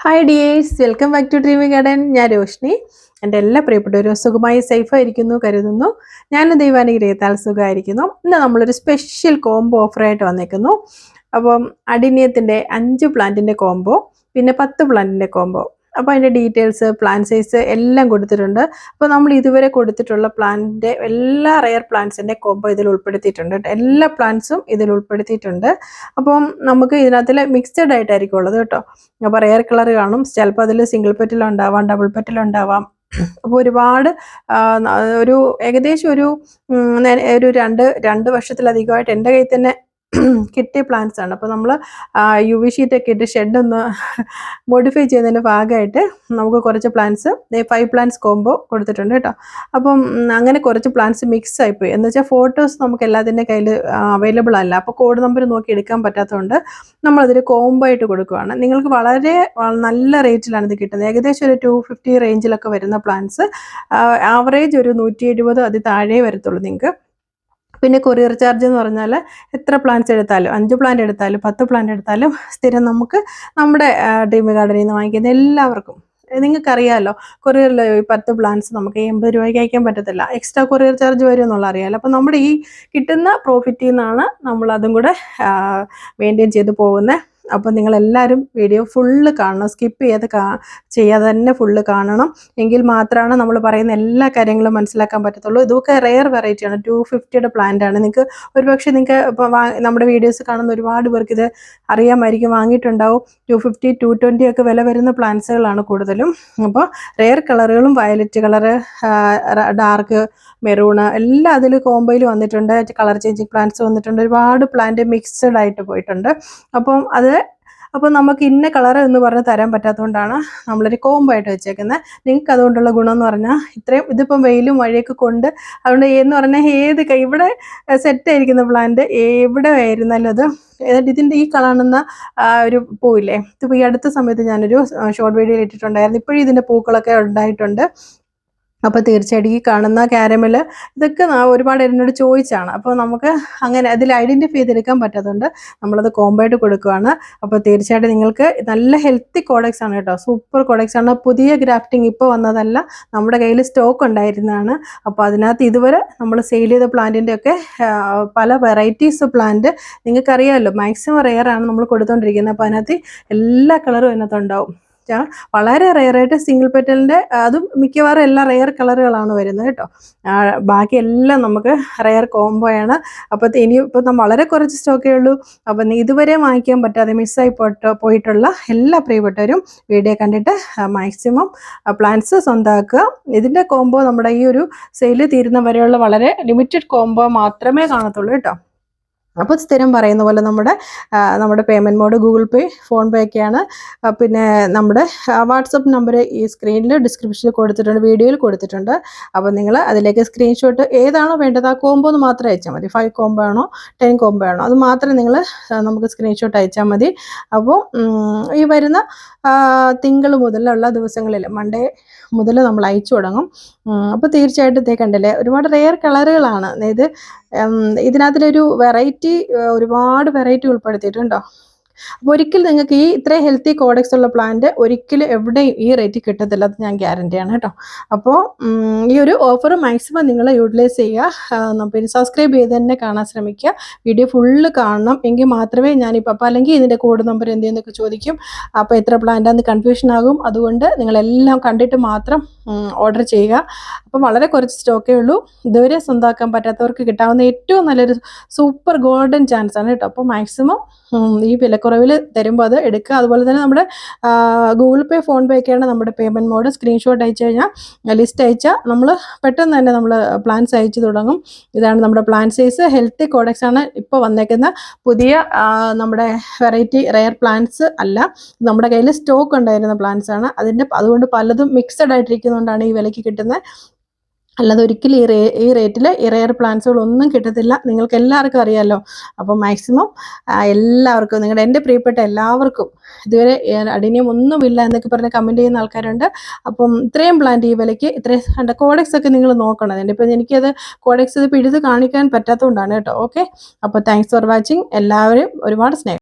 Hi dears, welcome back to dreamy garden. ഞാൻ രോഷ്നി. എൻ്റെ എല്ലാ പ്രിയപ്പെട്ടവരും സുഖമായി സേഫായിരിക്കുന്നു കരുതുന്നു. ഞാൻ ദൈവാനുഗ്രഹത്താൽ സുഖമായിരിക്കുന്നു. ഇന്ന് നമ്മളൊരു സ്പെഷ്യൽ കോംബോ ഓഫറായിട്ട് വന്നേക്കുന്നു. അപ്പം അഡിനിയത്തിൻ്റെ 5 പ്ലാന്റിൻ്റെ കോംബോ, പിന്നെ 10 പ്ലാന്റിൻ്റെ കോംബോ. അപ്പോൾ അതിൻ്റെ ഡീറ്റെയിൽസ്, പ്ലാന്റ് സൈസ് എല്ലാം കൊടുത്തിട്ടുണ്ട്. അപ്പോൾ നമ്മൾ ഇതുവരെ കൊടുത്തിട്ടുള്ള പ്ലാന്റിൻ്റെ എല്ലാ റെയർ പ്ലാന്റ്സിൻ്റെ കോംബോ ഇതിൽ ഉൾപ്പെടുത്തിയിട്ടുണ്ട്. എല്ലാ പ്ലാന്റ്സും ഇതിൽ ഉൾപ്പെടുത്തിയിട്ടുണ്ട്. അപ്പം നമുക്ക് ഇതിനകത്തിൽ മിക്സഡ് ആയിട്ടായിരിക്കും ഉള്ളത് കേട്ടോ. അപ്പോൾ റെയർ കളർ കാണും, ചിലപ്പോൾ അതിൽ സിംഗിൾ പെറ്റലുണ്ടാവാം, ഡബിൾ പെറ്റലുണ്ടാവാം. അപ്പോൾ ഒരുപാട് ഒരു ഏകദേശം ഒരു രണ്ട് വർഷത്തിലധികമായിട്ട് എൻ്റെ കയ്യിൽ തന്നെ കിട്ടിയ പ്ലാന്റ്സ് ആണ്. അപ്പോൾ നമ്മൾ UV ഷീറ്റൊക്കെ ഇട്ട് ഷെഡൊന്ന് മോഡിഫൈ ചെയ്യുന്നതിൻ്റെ ഭാഗമായിട്ട് നമുക്ക് കുറച്ച് പ്ലാന്റ്സ് 5 പ്ലാന്റ്സ് കോംബോ കൊടുത്തിട്ടുണ്ട് കേട്ടോ. അപ്പം അങ്ങനെ കുറച്ച് പ്ലാന്റ്സ് മിക്സ് ആയിപ്പോയി. എന്ന് വെച്ചാൽ ഫോട്ടോസ് നമുക്ക് എല്ലാത്തിൻ്റെ കയ്യിൽ അവൈലബിൾ അല്ല. അപ്പോൾ കോഡ് നമ്പർ നോക്കി എടുക്കാൻ പറ്റാത്തതുകൊണ്ട് നമ്മളതിൽ കോംബോ ആയിട്ട് കൊടുക്കുകയാണ്. നിങ്ങൾക്ക് വളരെ നല്ല റേറ്റിലാണ് ഇത് കിട്ടുന്നത്. ഏകദേശം ഒരു 250 റേഞ്ചിലൊക്കെ വരുന്ന പ്ലാന്റ്സ്, ആവറേജ് ഒരു 170 അതിൽ താഴെ വരത്തുള്ളൂ നിങ്ങൾക്ക്. പിന്നെ കൊറിയർ ചാർജ് എന്ന് പറഞ്ഞാൽ എത്ര പ്ലാന്റ്സ് എടുത്താലും, 5 പ്ലാന്റ് എടുത്താലും 10 പ്ലാന്റ് എടുത്താലും സ്ഥിരം നമുക്ക് നമ്മുടെ ഡ്രീമി ഗാർഡനിൽ നിന്ന് വാങ്ങിക്കുന്ന എല്ലാവർക്കും നിങ്ങൾക്കറിയാമല്ലോ, കൊറിയറിൽ 10 പ്ലാന്റ്സ് നമുക്ക് 80 രൂപയ്ക്ക് അയക്കാൻ പറ്റത്തില്ല. എക്സ്ട്രാ കൊറിയർ ചാർജ് വരും എന്നുള്ള അറിയാമല്ലോ. അപ്പോൾ നമ്മുടെ ഈ കിട്ടുന്ന പ്രോഫിറ്റിൽ നിന്നാണ് നമ്മളതും കൂടെ മെയിൻറ്റെയിൻ ചെയ്ത് പോകുന്നത്. അപ്പോൾ നിങ്ങളെല്ലാവരും വീഡിയോ ഫുള്ള് കാണണം, സ്കിപ്പ് ചെയ്യാതെ തന്നെ ഫുള്ള് കാണണം. എങ്കിൽ മാത്രമാണ് നമ്മൾ പറയുന്ന എല്ലാ കാര്യങ്ങളും മനസ്സിലാക്കാൻ പറ്റത്തുള്ളൂ. ഇതൊക്കെ റെയർ വെറൈറ്റിയാണ്, 250യുടെ പ്ലാന്റ് ആണ്. നിങ്ങൾക്ക് ഒരുപക്ഷെ നിങ്ങൾക്ക് ഇപ്പോൾ നമ്മുടെ വീഡിയോസ് കാണുന്ന ഒരുപാട് പേർക്ക് ഇത് അറിയാമായിരിക്കും, വാങ്ങിയിട്ടുണ്ടാവും. 250, 220 ഒക്കെ വില വരുന്ന പ്ലാന്റ്സുകളാണ് കൂടുതലും. അപ്പോൾ റെയർ കളറുകളും, വയലറ്റ് കളറ്, ഡാർക്ക് മെറൂണ് എല്ലാം അതിൽ കോംബോയിൽ വന്നിട്ടുണ്ട്. കളർ ചേഞ്ചിങ് പ്ലാന്റ്സ് വന്നിട്ടുണ്ട്. ഒരുപാട് പ്ലാന്റ് മിക്സഡ് ആയിട്ട് പോയിട്ടുണ്ട്. അപ്പോൾ നമുക്ക് ഇന്ന കളർ എന്ന് പറഞ്ഞ് തരാൻ പറ്റാത്തതുകൊണ്ടാണ് നമ്മളൊരു കോംബോ ആയിട്ട് വെച്ചേക്കുന്നത്. നിങ്ങൾക്ക് അതുകൊണ്ടുള്ള ഗുണം എന്ന് പറഞ്ഞാൽ ഇതിപ്പം വെയിലും മഴയൊക്കെ കൊണ്ട്, അതുകൊണ്ട് എന്ന് പറഞ്ഞാൽ ഇവിടെ സെറ്റായിരിക്കുന്ന പ്ലാന്റ് എവിടെ ആയിരുന്നാലും അത് ഇതിൻ്റെ ഈ കാണുന്ന ഒരു പൂവില്ലേ, ഇതിപ്പോൾ ഈ അടുത്ത സമയത്ത് ഞാനൊരു ഷോർട്ട് വീഡിയോയിൽ ഇട്ടിട്ടുണ്ടായിരുന്നു. ഇപ്പോഴും ഇതിൻ്റെ പൂക്കളൊക്കെ ഉണ്ടായിട്ടുണ്ട്. അപ്പോൾ തീർച്ചയായിട്ടും ഈ കാണുന്ന ക്യാരമൽ ഇതൊക്കെ ഒരുപാട് എന്നോട് ചോദിച്ചാണ്. അപ്പോൾ നമുക്ക് അങ്ങനെ അതിൽ ഐഡൻറ്റിഫൈ ചെയ്തെടുക്കാൻ പറ്റാത്തതുകൊണ്ട് നമ്മളത് കോംബോ ആയിട്ട് കൊടുക്കുകയാണ്. അപ്പോൾ തീർച്ചയായിട്ടും നിങ്ങൾക്ക് നല്ല ഹെൽത്തി കോഡക്സ് ആണ് കേട്ടോ, സൂപ്പർ കോഡക്സ് ആണ്. പുതിയ ഗ്രാഫ്റ്റിംഗ് ഇപ്പോൾ വന്നതല്ല, നമ്മുടെ കയ്യിൽ സ്റ്റോക്ക് ഉണ്ടായിരുന്നതാണ്. അപ്പോൾ അതിനകത്ത് ഇതുവരെ നമ്മൾ സെയിൽ ചെയ്ത പ്ലാന്റിൻ്റെ ഒക്കെ പല വെറൈറ്റീസ് പ്ലാന്റ് നിങ്ങൾക്കറിയാമല്ലോ, മാക്സിമം റെയർ ആണ് നമ്മൾ കൊടുത്തുകൊണ്ടിരിക്കുന്നത്. അപ്പോൾ അതിനകത്ത് എല്ലാ കളറും അതിനകത്തുണ്ടാവും. വളരെ റെയറായിട്ട് സിംഗിൾ പെറ്റലിൻ്റെ, അതും മിക്കവാറും എല്ലാ റെയർ കളറുകളാണ് വരുന്നത് കേട്ടോ. ബാക്കിയെല്ലാം നമുക്ക് റെയർ കോംബോയാണ്. അപ്പോൾ ഇനിയിപ്പോൾ വളരെ കുറച്ച് സ്റ്റോക്കേ ഉള്ളൂ. അപ്പം ഇതുവരെ വാങ്ങിക്കാൻ പറ്റാതെ മിസ്സായി പോയിട്ടുള്ള എല്ലാ പ്രിയപ്പെട്ടവരും വീഡിയോ കണ്ടിട്ട് മാക്സിമം പ്ലാന്റ്സ് സ്വന്തമാക്കുക. ഇതിൻ്റെ കോംബോ നമ്മുടെ ഈ ഒരു സെയിൽ തീരുന്ന വരെയുള്ള വളരെ ലിമിറ്റഡ് കോംബോ മാത്രമേ കാണത്തുള്ളൂ കേട്ടോ. അപ്പോൾ സ്ഥിരം പറയുന്ന പോലെ നമ്മുടെ പേയ്മെൻറ്റ് മോഡ് ഗൂഗിൾ പേ, ഫോൺ പേ ഒക്കെയാണ്. പിന്നെ നമ്മുടെ വാട്സപ്പ് നമ്പർ ഈ സ്ക്രീനിൽ ഡിസ്ക്രിപ്ഷനിൽ കൊടുത്തിട്ടുണ്ട്, വീഡിയോയിൽ കൊടുത്തിട്ടുണ്ട്. അപ്പോൾ നിങ്ങൾ അതിലേക്ക് സ്ക്രീൻഷോട്ട് ഏതാണോ വേണ്ടത് ആ കോംബോ എന്ന് മാത്രം അയച്ചാൽ മതി. 5 കോംബോ ആണോ 10 കോംബോ ആണോ അത് മാത്രം നിങ്ങൾ നമുക്ക് സ്ക്രീൻഷോട്ട് അയച്ചാൽ മതി. അപ്പോൾ ഈ വരുന്ന തിങ്കൾ മുതലുള്ള ദിവസങ്ങളിൽ, മൺഡേ മുതൽ നമ്മൾ അയച്ചു തുടങ്ങും. അപ്പോൾ തീർച്ചയായിട്ടും കണ്ടില്ലേ, ഒരുപാട് റെയർ കളറുകളാണ്. അതായത് ഇതിനകത്തിലൊരു ഒരുപാട് വെറൈറ്റി ഉൾപ്പെടുത്തിയിട്ടുണ്ടോ. അപ്പോൾ ഒരിക്കലും നിങ്ങൾക്ക് ഈ ഇത്രയും ഹെൽത്തി കോഡക്സ് ഉള്ള പ്ലാന്റ് ഒരിക്കലും എവിടെയും ഈ റേറ്റ് കിട്ടത്തില്ല, അത് ഞാൻ ഗ്യാരണ്ടിയാണ് കേട്ടോ. അപ്പോൾ ഈ ഒരു ഓഫർ മാക്സിമം നിങ്ങൾ യൂട്ടിലൈസ് ചെയ്യുക. പിന്നെ സബ്സ്ക്രൈബ് ചെയ്ത് തന്നെ കാണാൻ ശ്രമിക്കുക. വീഡിയോ ഫുള്ള് കാണണം, എങ്കിൽ മാത്രമേ ഞാനിപ്പോൾ, അപ്പോൾ അല്ലെങ്കിൽ ഇതിൻ്റെ കോഡ് നമ്പർ എന്തെന്നൊക്കെ ചോദിക്കും. അപ്പോൾ എത്ര പ്ലാന്റാന്ന് കൺഫ്യൂഷൻ ആകും. അതുകൊണ്ട് നിങ്ങളെല്ലാം കണ്ടിട്ട് മാത്രം ഓർഡർ ചെയ്യുക. അപ്പം വളരെ കുറച്ച് സ്റ്റോക്കേ ഉള്ളൂ. ഇതുവരെ സ്വന്തമാക്കാൻ പറ്റാത്തവർക്ക് കിട്ടാവുന്ന ഏറ്റവും നല്ലൊരു സൂപ്പർ ഗോൾഡൻ ചാൻസ് ആണ് കേട്ടോ. അപ്പോൾ മാക്സിമം ഈ വിലക്കുറവിൽ തരുമ്പോൾ അത് എടുക്കുക. അതുപോലെ തന്നെ നമ്മുടെ ഗൂഗിൾ പേ, ഫോൺ പേ ഒക്കെയാണ് നമ്മുടെ പേയ്മെൻറ്റ് മോഡ്. സ്ക്രീൻഷോട്ട് അയച്ചു കഴിഞ്ഞാൽ, ലിസ്റ്റ് അയച്ചാൽ നമ്മൾ പെട്ടെന്ന് തന്നെ നമ്മൾ പ്ലാൻസ് അയച്ചു തുടങ്ങും. ഇതാണ് നമ്മുടെ പ്ലാന്റ് സൈസ്. ഹെൽത്തി കോഡക്സ് ആണ് ഇപ്പോൾ വന്നേക്കുന്ന പുതിയ നമ്മുടെ വെറൈറ്റി റെയർ പ്ലാന്റ്സ് അല്ല, നമ്മുടെ കയ്യിൽ സ്റ്റോക്ക് ഉണ്ടായിരുന്ന പ്ലാന്റ്സ് ആണ്. അതുകൊണ്ട് പലതും മിക്സഡ് ആയിട്ടിരിക്കുന്നതുകൊണ്ടാണ് ഈ വിലയ്ക്ക് കിട്ടുന്നത്. അല്ലാതെ ഒരിക്കലും ഈ റേറ്റിൽ ഈ റെയർ പ്ലാന്റ്സുകളൊന്നും കിട്ടത്തില്ല, നിങ്ങൾക്ക് എല്ലാവർക്കും അറിയാമല്ലോ. അപ്പോൾ മാക്സിമം എല്ലാവർക്കും, എൻ്റെ പ്രിയപ്പെട്ട എല്ലാവർക്കും, ഇതുവരെ അഡിനിയം ഒന്നുമില്ല എന്നൊക്കെ പറഞ്ഞ് കമൻറ്റ് ചെയ്യുന്ന ആൾക്കാരുണ്ട്. അപ്പം ഇത്രയും പ്ലാന്റ് ഈ വിലയ്ക്ക്, ഇത്രയും കോഡക്സ് ഒക്കെ നിങ്ങൾ നോക്കണം. ഇപ്പം എനിക്കത് കോഡക്സ് ഇത് പിടിച്ച് കാണിക്കാൻ പറ്റാത്തതുകൊണ്ടാണ് കേട്ടോ. ഓക്കെ, അപ്പോൾ താങ്ക്സ് ഫോർ വാച്ചിങ്. എല്ലാവരും ഒരുപാട് സ്നേഹം.